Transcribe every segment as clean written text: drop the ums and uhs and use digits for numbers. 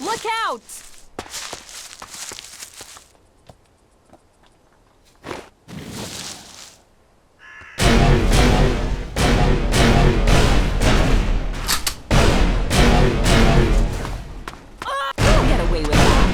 Look out! You'll get away with that.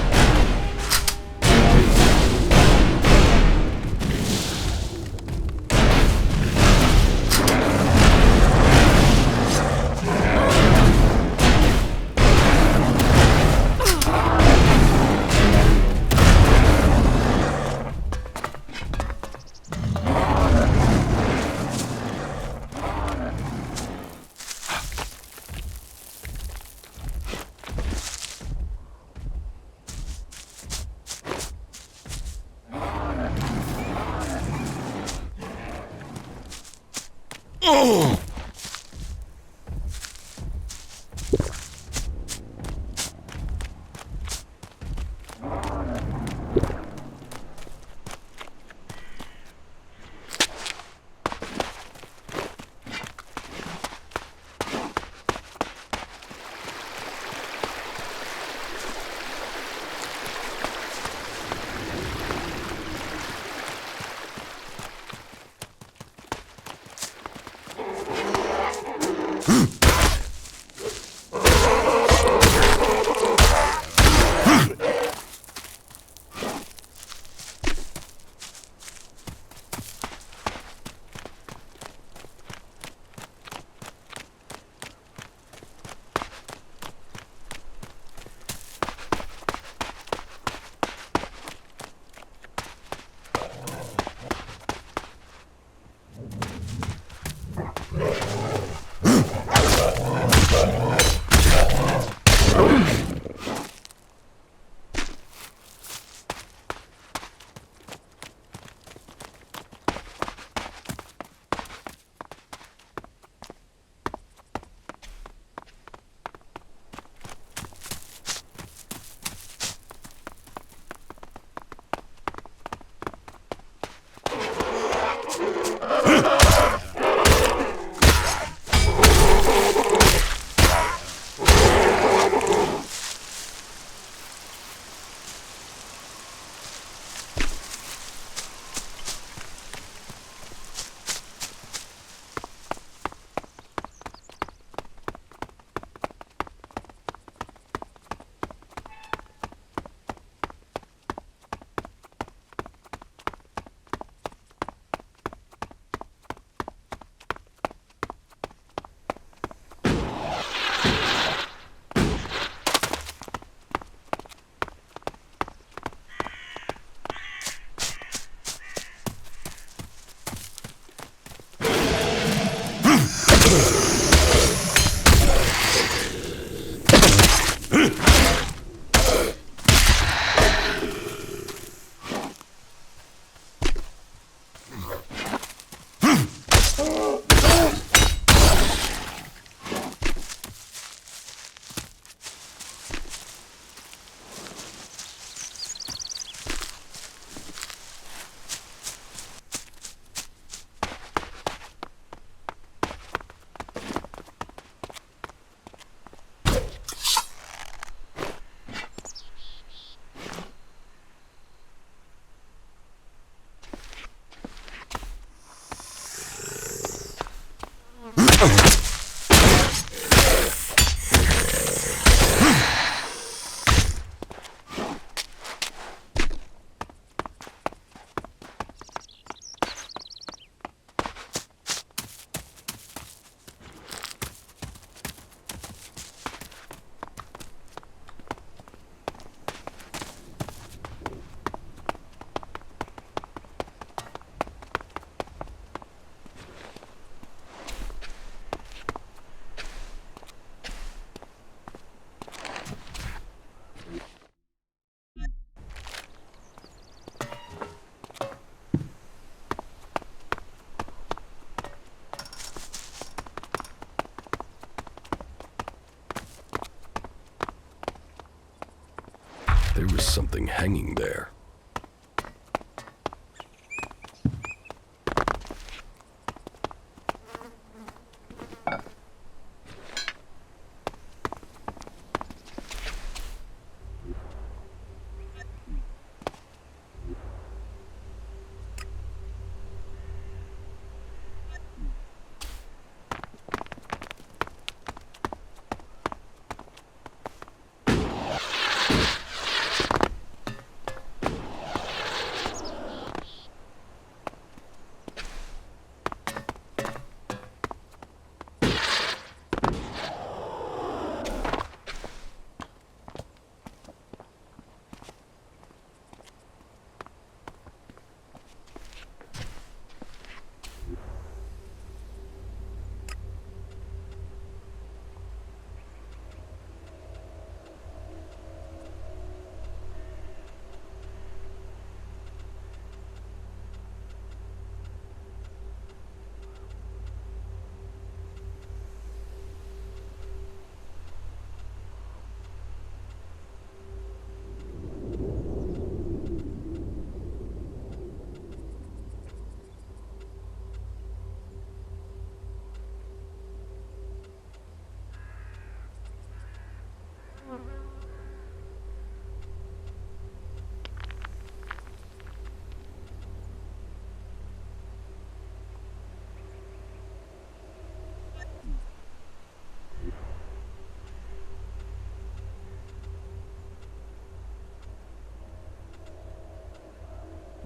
There was something hanging there.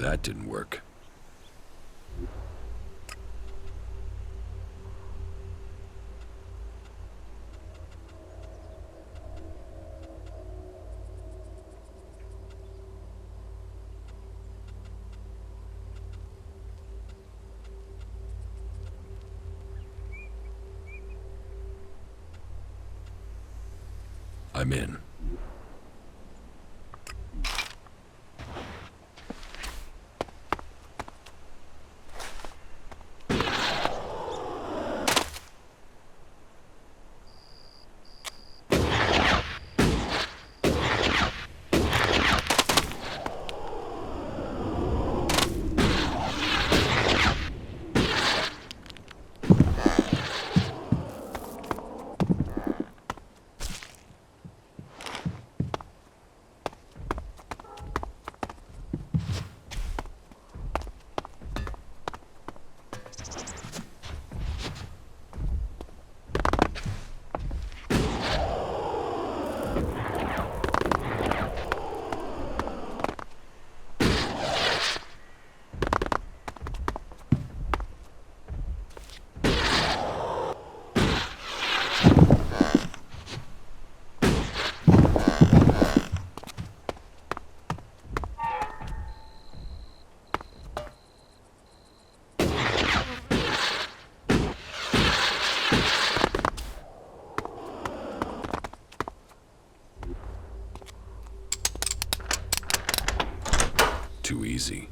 That didn't work. I'm in. Too easy.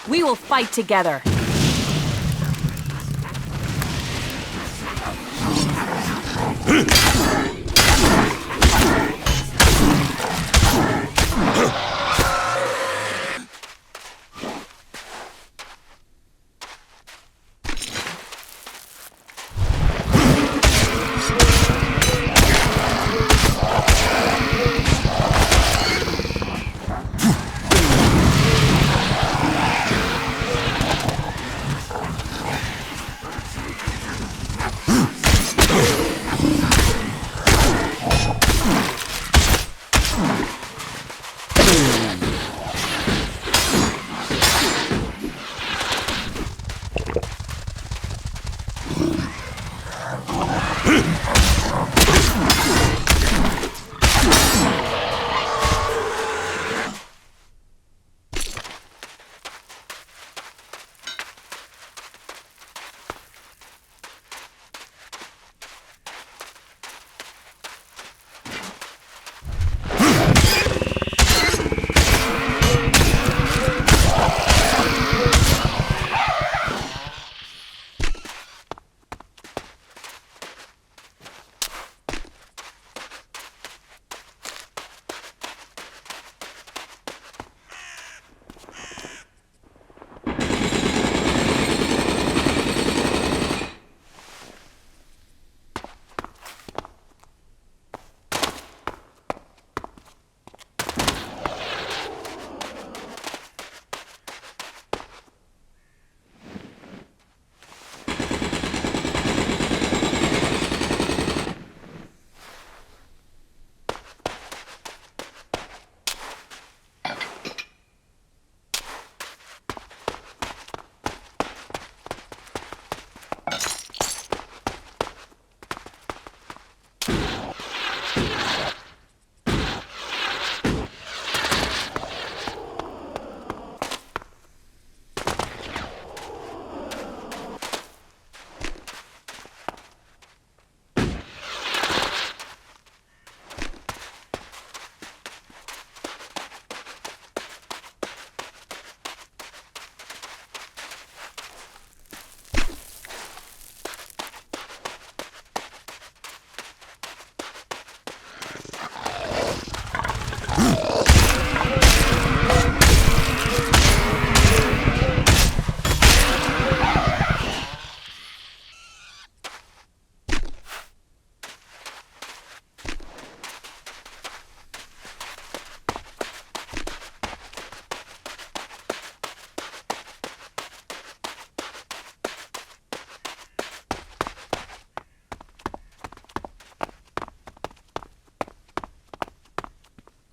We will fight together.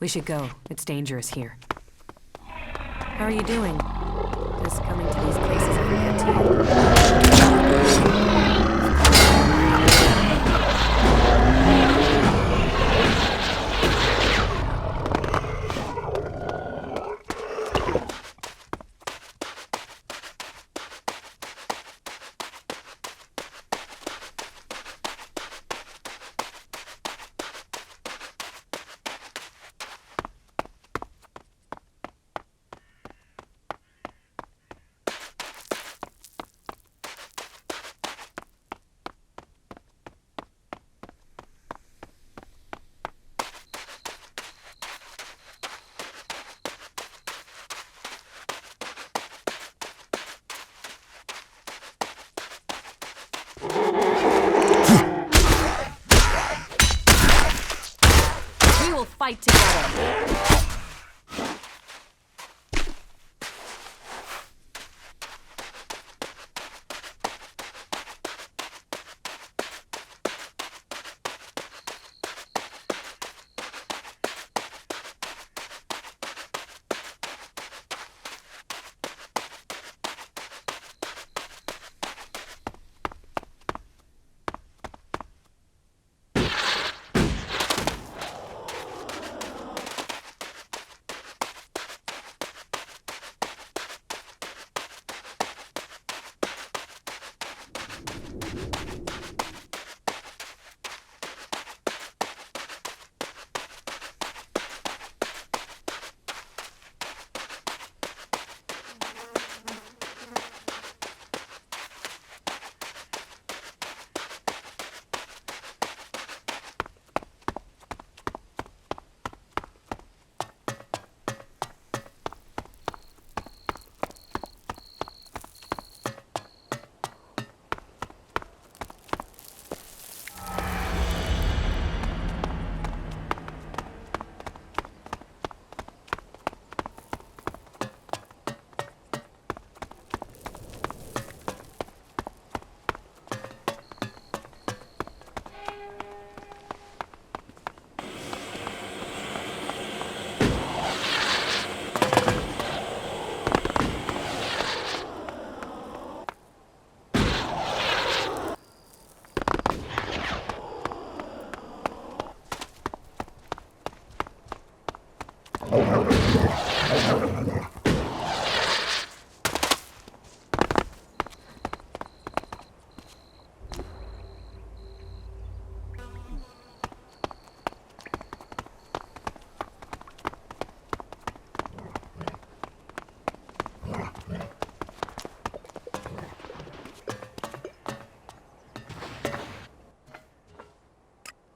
We should go. It's dangerous here. How are you doing? Does coming to these places ever get to you?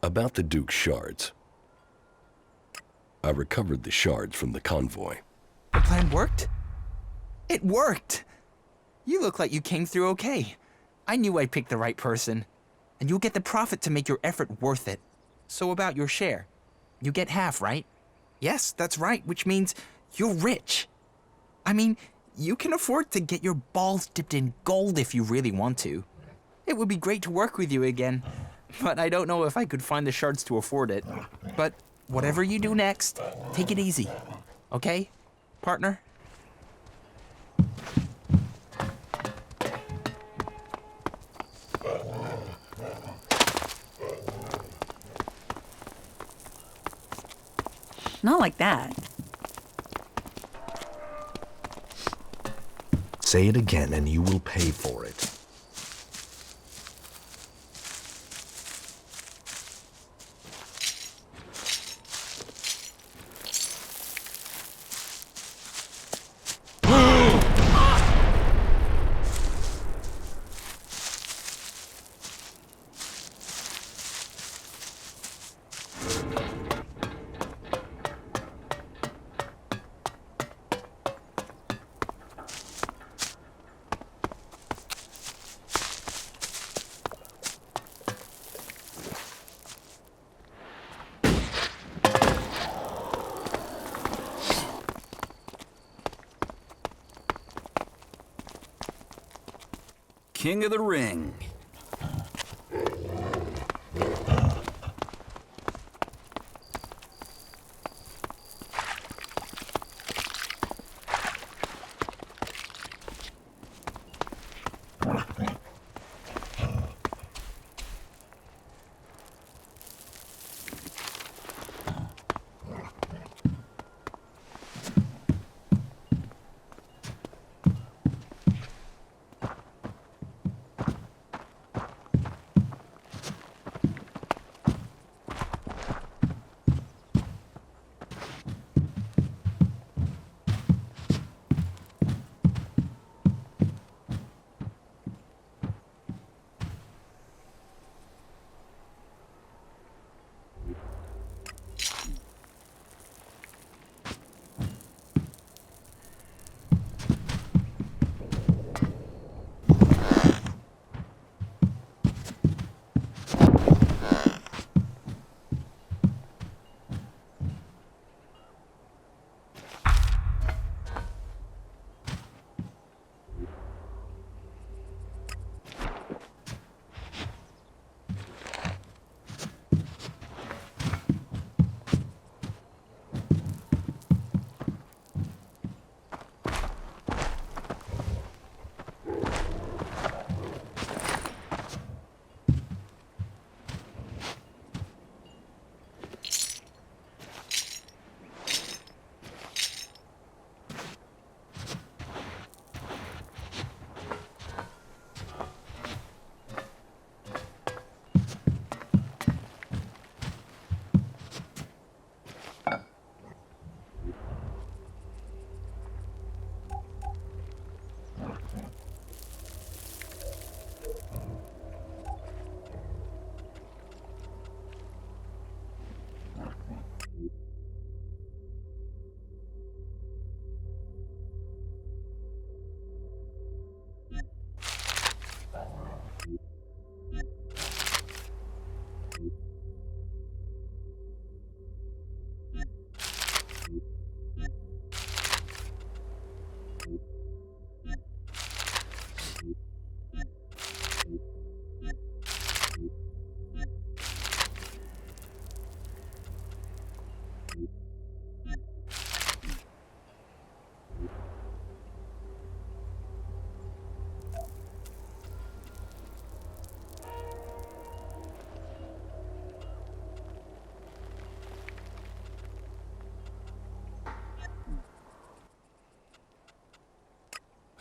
About the Duke's shards. I recovered the shards from the convoy. The plan worked? It worked! You look like you came through okay. I knew I'd picked the right person. And you'll get the profit to make your effort worth it. So about your share. You get half, right? Yes, that's right, which means you're rich. I mean, you can afford to get your balls dipped in gold if you really want to. It would be great to work with you again. But I don't know if I could find the shards to afford it. But whatever you do next, take it easy. Okay, partner? Not like that. Say it again and you will pay for it. King of the Ring.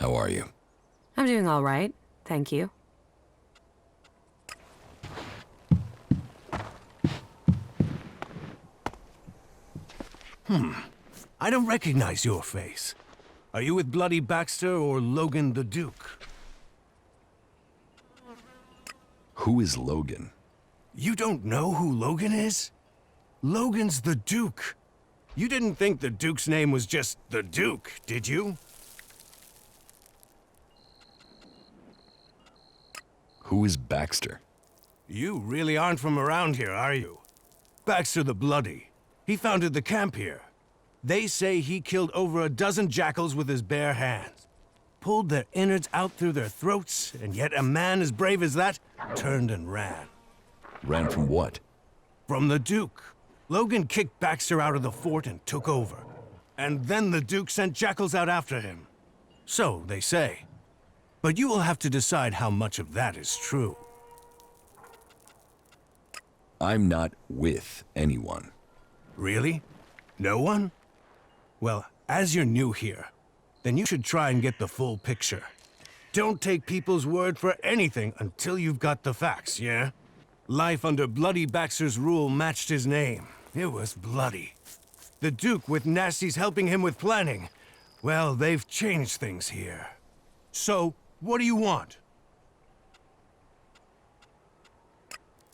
How are you? I'm doing all right, thank you. I don't recognize your face. Are you with Bloody Baxter or Logan the Duke? Who is Logan? You don't know who Logan is? Logan's the Duke. You didn't think the Duke's name was just the Duke, did you? Who is Baxter? You really aren't from around here, are you? Baxter the Bloody. He founded the camp here. They say he killed over a dozen jackals with his bare hands. Pulled their innards out through their throats, and yet a man as brave as that turned and ran. Ran from what? From the Duke. Logan kicked Baxter out of the fort and took over. And then the Duke sent jackals out after him. So they say. But you will have to decide how much of that is true. I'm not with anyone. Really? No one? Well, as you're new here, then you should try and get the full picture. Don't take people's word for anything until you've got the facts, yeah? Life under Bloody Baxter's rule matched his name. It was bloody. The Duke, with nasties helping him with planning, well, they've changed things here. So, what do you want?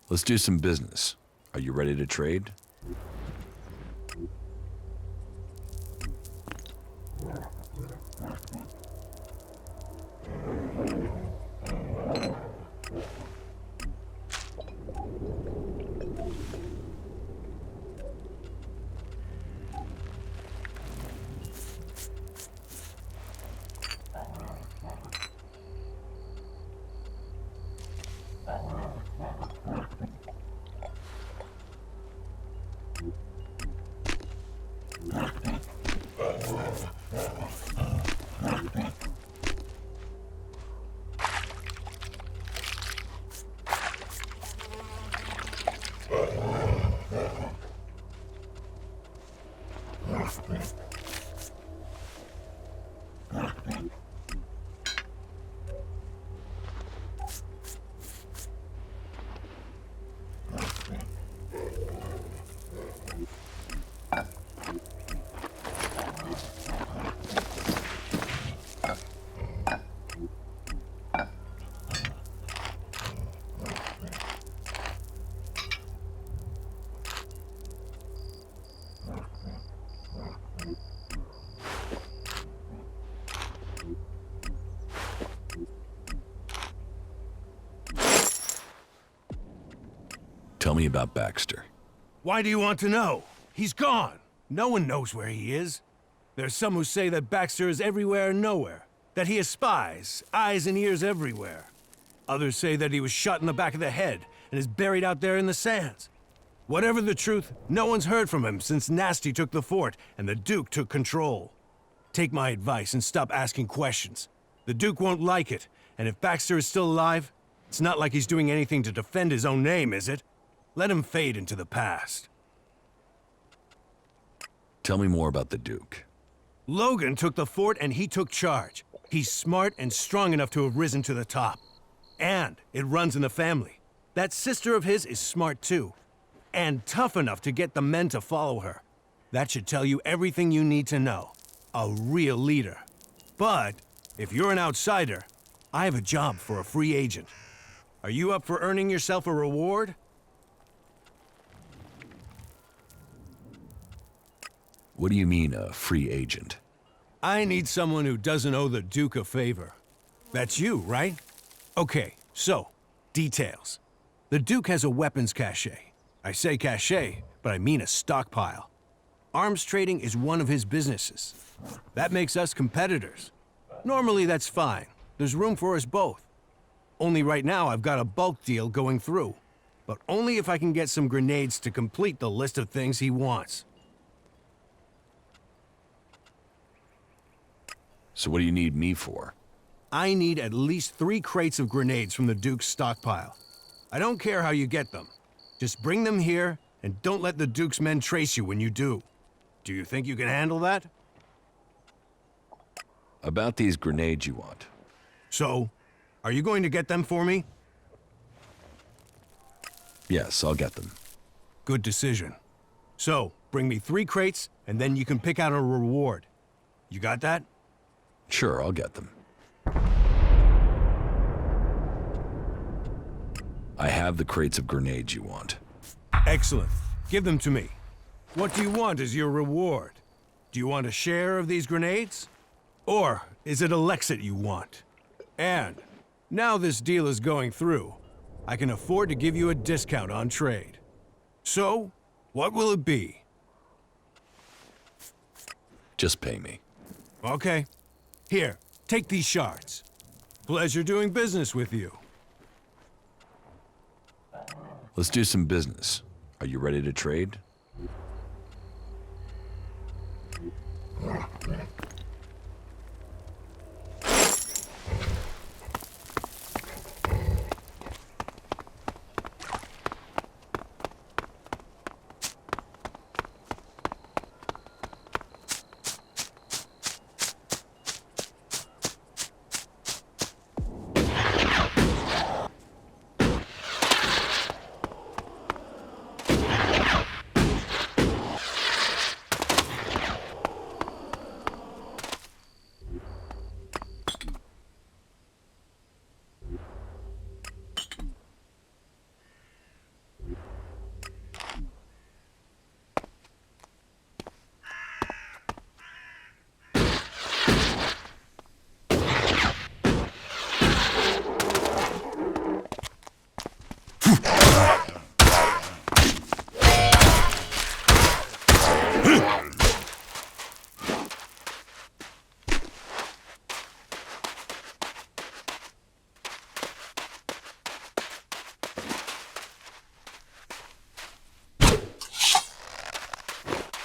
Let's do some business. Are you ready to trade? Tell me about Baxter. Why do you want to know? He's gone. No one knows where he is. There's some who say that Baxter is everywhere and nowhere, that he has spies, eyes and ears everywhere. Others say that he was shot in the back of the head and is buried out there in the sands. Whatever the truth, no one's heard from him since Nasty took the fort and the Duke took control. Take my advice and stop asking questions. The Duke won't like it, and if Baxter is still alive, it's not like he's doing anything to defend his own name, is it? Let him fade into the past. Tell me more about the Duke. Logan took the fort and he took charge. He's smart and strong enough to have risen to the top. And it runs in the family. That sister of his is smart too. And tough enough to get the men to follow her. That should tell you everything you need to know. A real leader. But if you're an outsider, I have a job for a free agent. Are you up for earning yourself a reward? What do you mean, a free agent? I need someone who doesn't owe the Duke a favor. That's you, right? Okay, so, details. The Duke has a weapons cache. I say cache, but I mean a stockpile. Arms trading is one of his businesses. That makes us competitors. Normally that's fine. There's room for us both. Only right now I've got a bulk deal going through. But only if I can get some grenades to complete the list of things he wants. So what do you need me for? I need at least 3 crates of grenades from the Duke's stockpile. I don't care how you get them. Just bring them here, and don't let the Duke's men trace you when you do. Do you think you can handle that? About these grenades you want. So, are you going to get them for me? Yes, I'll get them. Good decision. So, bring me 3 crates, and then you can pick out a reward. You got that? Sure, I'll get them. I have the crates of grenades you want. Excellent. Give them to me. What do you want as your reward? Do you want a share of these grenades? Or is it Elexit you want? And now this deal is going through, I can afford to give you a discount on trade. So, what will it be? Just pay me. Okay. Here, take these shards. Pleasure doing business with you. Let's do some business. Are you ready to trade?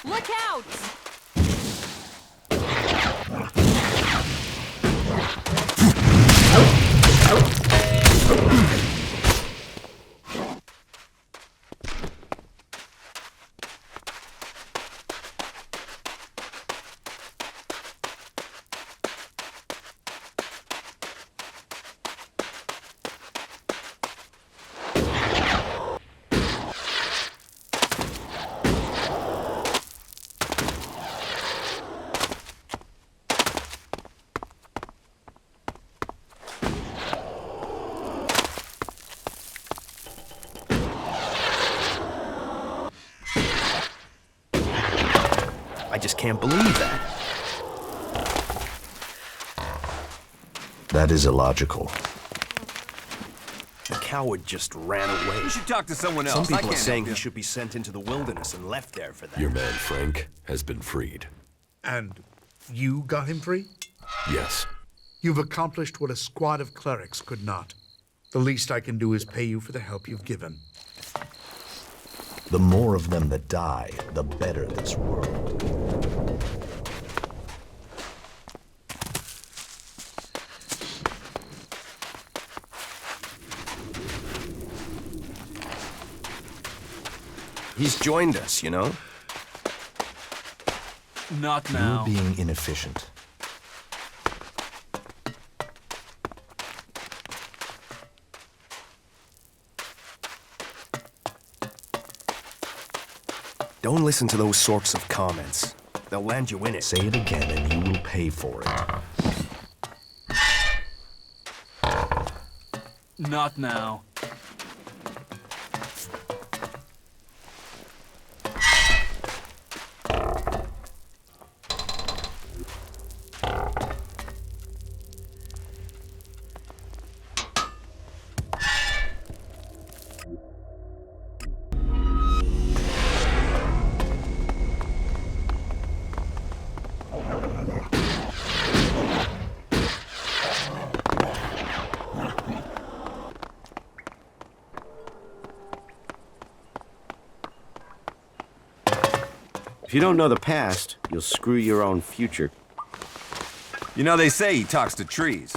Look out! I just can't believe that. That is illogical. The coward just ran away. You should talk to someone else. Some I people are can't saying help he you. should be sent into the wilderness and left there for that. Your man Frank has been freed. And you got him free? Yes. You've accomplished what a squad of clerics could not. The least I can do is pay you for the help you've given. The more of them that die, the better this world. He's joined us, you know? Not You're now. being inefficient. Don't listen to those sorts of comments. They'll land you in it. Say it again and you will pay for it. Not now. If you don't know the past, you'll screw your own future. You know, they say he talks to trees.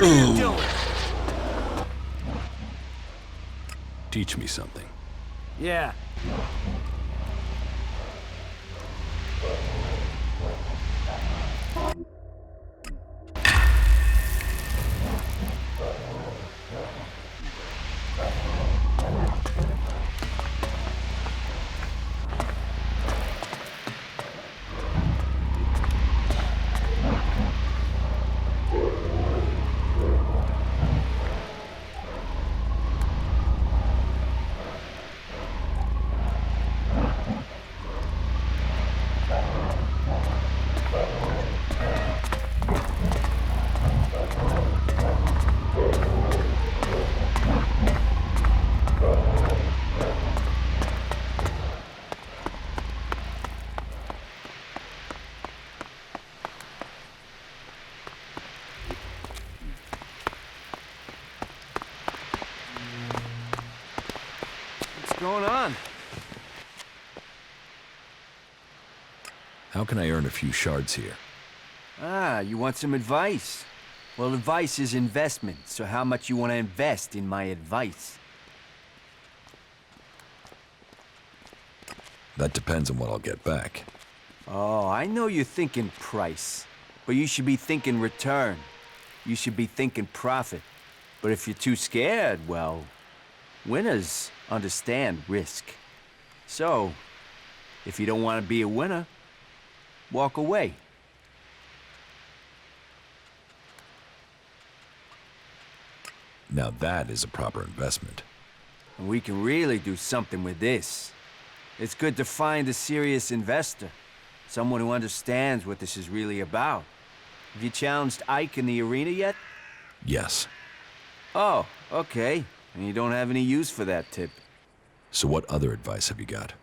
What are you doing? Teach me something. Yeah. What's going on? How can I earn a few shards here? Ah, you want some advice? Well, advice is investment, so how much you want to invest in my advice? That depends on what I'll get back. Oh, I know you're thinking price, but you should be thinking return. You should be thinking profit. But if you're too scared, well, winners understand risk. So, if you don't want to be a winner, walk away. Now that is a proper investment. And we can really do something with this. It's good to find a serious investor. Someone who understands what this is really about. Have you challenged Ike in the arena yet? Yes. Oh, okay. And you don't have any use for that tip. So what other advice have you got?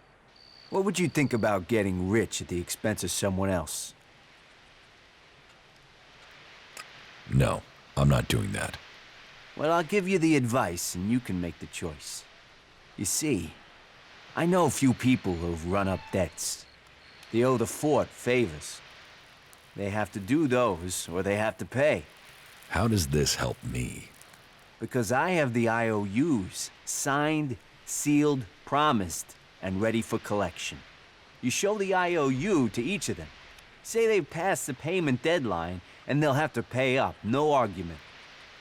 What would you think about getting rich at the expense of someone else? No, I'm not doing that. Well, I'll give you the advice and you can make the choice. You see, I know a few people who've run up debts. They owe the fort favors. They have to do those or they have to pay. How does this help me? Because I have the IOUs signed, sealed, promised, and ready for collection. You show the IOU to each of them. Say they pass the payment deadline and they'll have to pay up, no argument.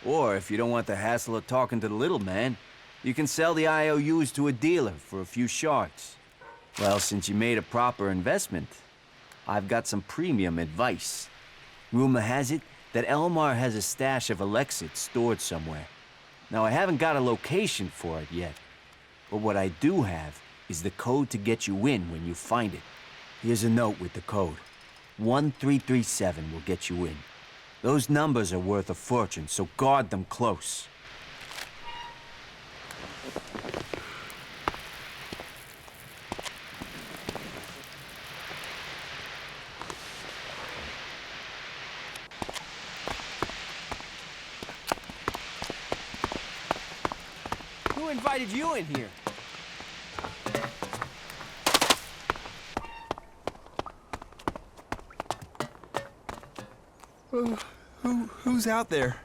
Or if you don't want the hassle of talking to the little man, you can sell the IOUs to a dealer for a few shards. Well, since you made a proper investment, I've got some premium advice. Rumor has it that Elmar has a stash of Elexit stored somewhere. Now, I haven't got a location for it yet, but what I do have is the code to get you in when you find it. Here's a note with the code. 1337 will get you in. Those numbers are worth a fortune, so guard them close. Who invited you in here? Who's out there?